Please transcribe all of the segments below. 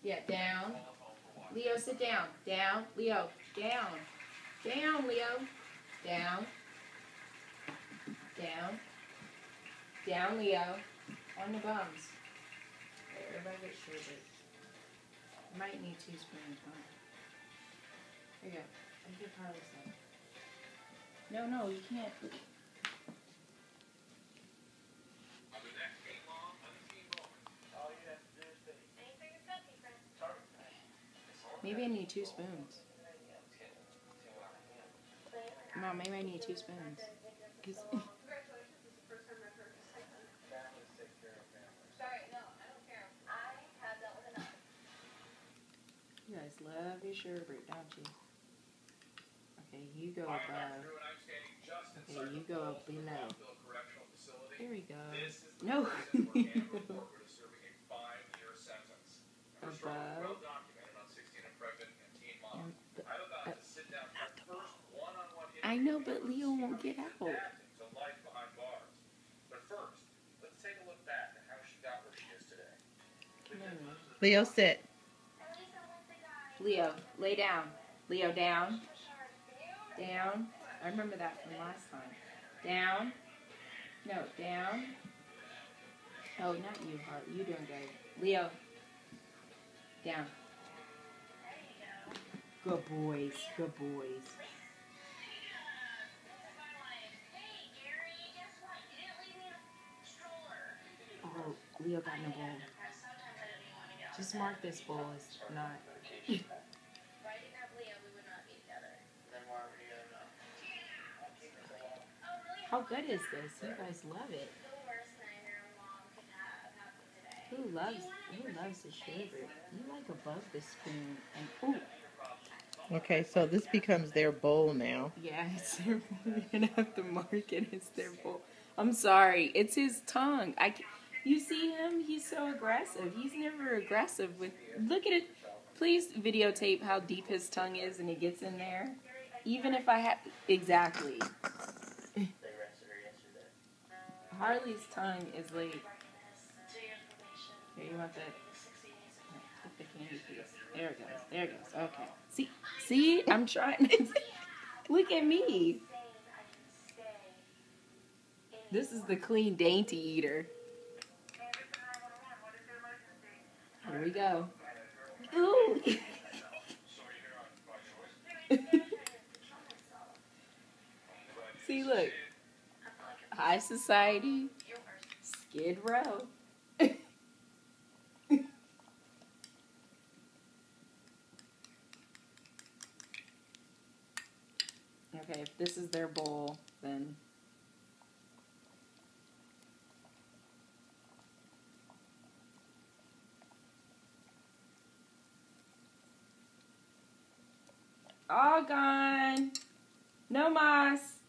Yeah, down. Leo, sit down. Down. Leo, down. Down, Leo. Down. Down. Down, Leo. On the bums. There, everybody get sherbet. You might need 2 spoons, huh? Here you go. I give Harley some. No, you can't. Maybe I need 2 spoons. Mom, maybe I need 2 spoons. You guys love your sherbet, don't you? Okay, you go above. Okay, you go below. Here we go. No. Above. I know, but Leo won't get out. Leo, sit. Leo, lay down. Leo, down. Down. I remember that from last time. Down. No, down. Oh, not you, Hart. You doing good. Leo. Down. Good boys. Good boys. Oh, Leo got in a bowl. Just mark this bowl as not. How good is this? You guys love it. Who loves the sherbet? You like above the spoon and ooh. Okay, so this becomes their bowl now. Yeah, it's their bowl. You're gonna have to mark it. It's their bowl. I'm sorry. It's his tongue. You see him? He's so aggressive. He's never aggressive with. Look at it. Please videotape how deep his tongue is, and it gets in there. Even if I have exactly. Harley's tongue is like. Here, you want that? Put the candy piece. There it goes. There it goes. Okay. See, I'm trying. Look at me. This is the clean, dainty eater. Here we go. Ooh. See, look. High society. Skid Row. Okay, if this is their bowl, then... All gone. No mas.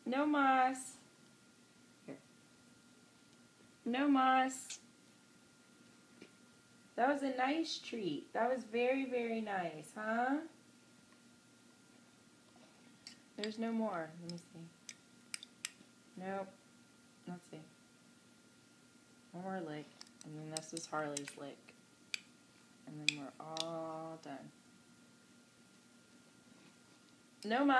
No mas. Here. No mas. That was a nice treat. That was very, very nice, huh? There's no more. Let me see. Nope. Let's see. One more lick. And then this is Harley's lick. And then we're all done. No mas.